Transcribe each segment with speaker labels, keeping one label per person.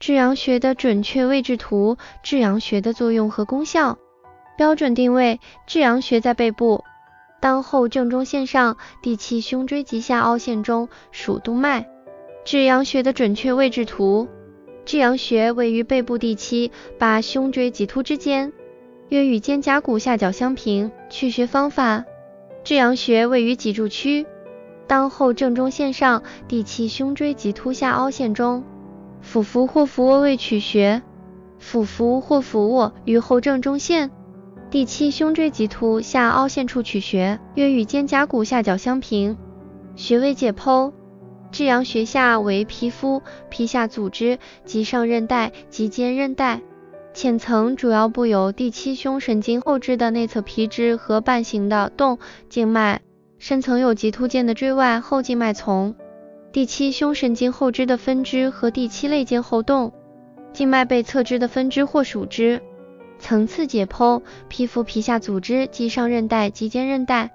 Speaker 1: 至阳穴的准确位置图，至阳穴的作用和功效。标准定位，至阳穴在背部，当后正中线上，第7胸椎及下凹陷中，属督脉。至阳穴的准确位置图，至阳穴位于背部第7、8胸椎棘突之间，约与肩胛骨下角相平。去穴方法，至阳穴位于脊柱区，当后正中线上，第7胸椎棘突下凹陷中，俯伏或俯卧位取穴，俯伏或俯卧于后正中线，第7胸椎棘突下凹陷处取穴，约与肩胛骨下角相平。穴位解剖，至阳穴下为皮肤、皮下组织、及上韧带及肩韧带，浅层主要布有第7胸神经后支的内侧皮质和半形的动静脉，深层有棘突间的椎外后静脉丛，第7胸神经后支的分支和第7肋间后动静脉背侧支的分支或属支。层次解剖，皮肤、皮下组织及上韧带及肩韧带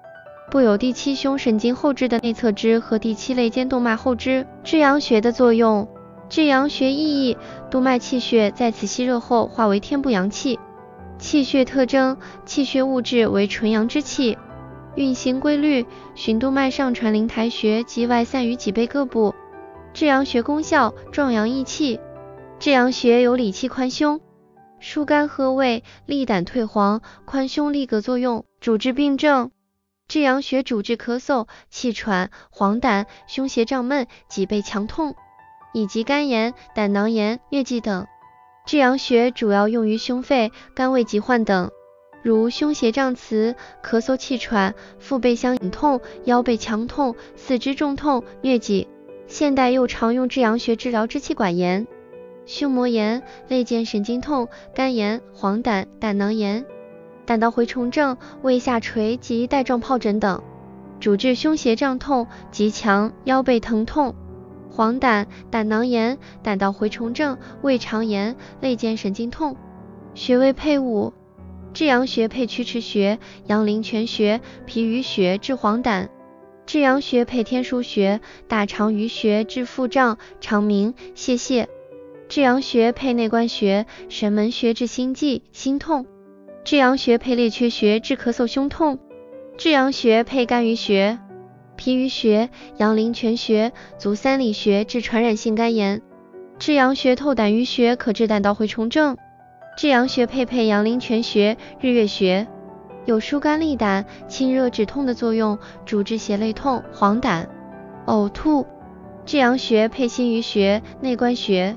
Speaker 1: 布有第7胸神经后支的内侧支和第7肋间动脉后支。至阳穴的作用，至阳穴意义，督脉气血在此吸热后化为天部阳气。气血特征，气血物质为纯阳之气。运行规律，循督脉上传灵台穴及外散于脊背各部。至阳穴功效，壮阳益气。至阳穴有理气宽胸、疏肝和胃、利胆退黄、宽胸利膈作用。主治病症，至阳穴主治咳嗽、气喘、黄疸、胸胁胀闷、脊背强痛，以及肝炎、胆囊炎、疟疾等。至阳穴主要用于胸肺、肝胃疾患等，如胸胁胀磁、咳嗽气喘、腹背相隐痛、腰背强痛、四肢重痛、疟疾。现代又常用至阳穴治疗支气管炎、胸膜炎、肋间神经痛、肝炎、黄疸、胆囊炎、胆道蛔虫症、胃下垂及带状疱疹等。主治胸胁胀痛、极强腰背疼痛、黄疸、胆囊炎、胆道蛔虫症、胃肠炎、肋间神经痛。穴位配伍，至阳穴配曲池穴、阳陵泉穴、脾俞穴治黄疸。至阳穴配天枢穴、大肠俞穴治腹胀、肠鸣、泄泻。至阳穴配内关穴、神门穴治心悸、心痛。至阳穴配列缺穴治咳嗽胸痛。至阳穴配肝俞穴、脾俞穴、阳陵泉穴、足三里穴治传染性肝炎。至阳穴透胆俞穴可治胆道蛔虫症。至阳穴配阳陵泉穴、日月穴，有疏肝利胆、清热止痛的作用，主治胁肋痛、黄疸、呕吐。至阳穴配心俞穴、内关穴，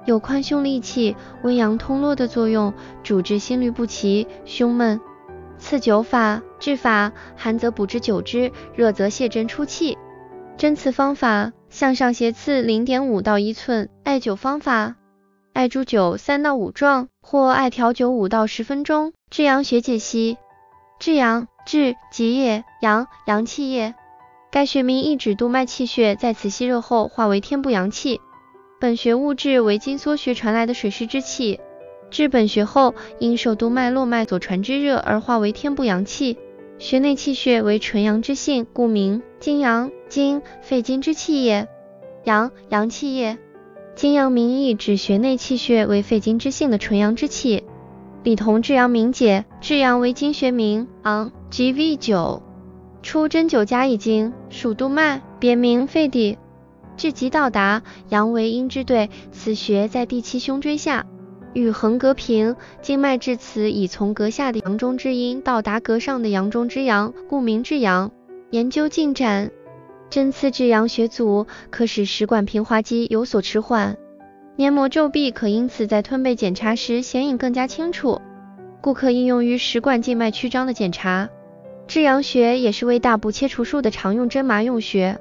Speaker 1: 有宽胸利气、温阳通络的作用，主治心律不齐、胸闷。刺灸法，治法，寒则补之9支，热则泻针出气。针刺方法，向上斜刺 0.5到1寸。艾灸方法，艾柱灸3到5壮，或艾条灸5到10分钟。至阳穴解析，至阳，至，极也，阳，阳气也。该穴名意指督脉气血在此吸热后化为天部阳气。本穴物质为经缩穴传来的水湿之气，至本穴后因受督脉络脉所传之热而化为天部阳气。穴内气血为纯阳之性，故名。精阳，精，肺经之气也。阳，阳气也。精阳名义指穴内气血为肺经之性的纯阳之气。理同至阳名解，至阳为经穴名，昂 GV9， 出针灸加以经，属督脉，别名肺底。至极到达，阳为阴之对，此穴在第7胸椎下，与横膈平，经脉至此已从膈下的阳中之阴到达膈上的阳中之阳，故名至阳。研究进展，针刺至阳穴阻，可使食管平滑肌有所迟缓，黏膜皱壁可因此在吞背检查时显影更加清楚，故可应用于食管静脉曲张的检查。至阳穴也是为大部切除术的常用针麻用穴。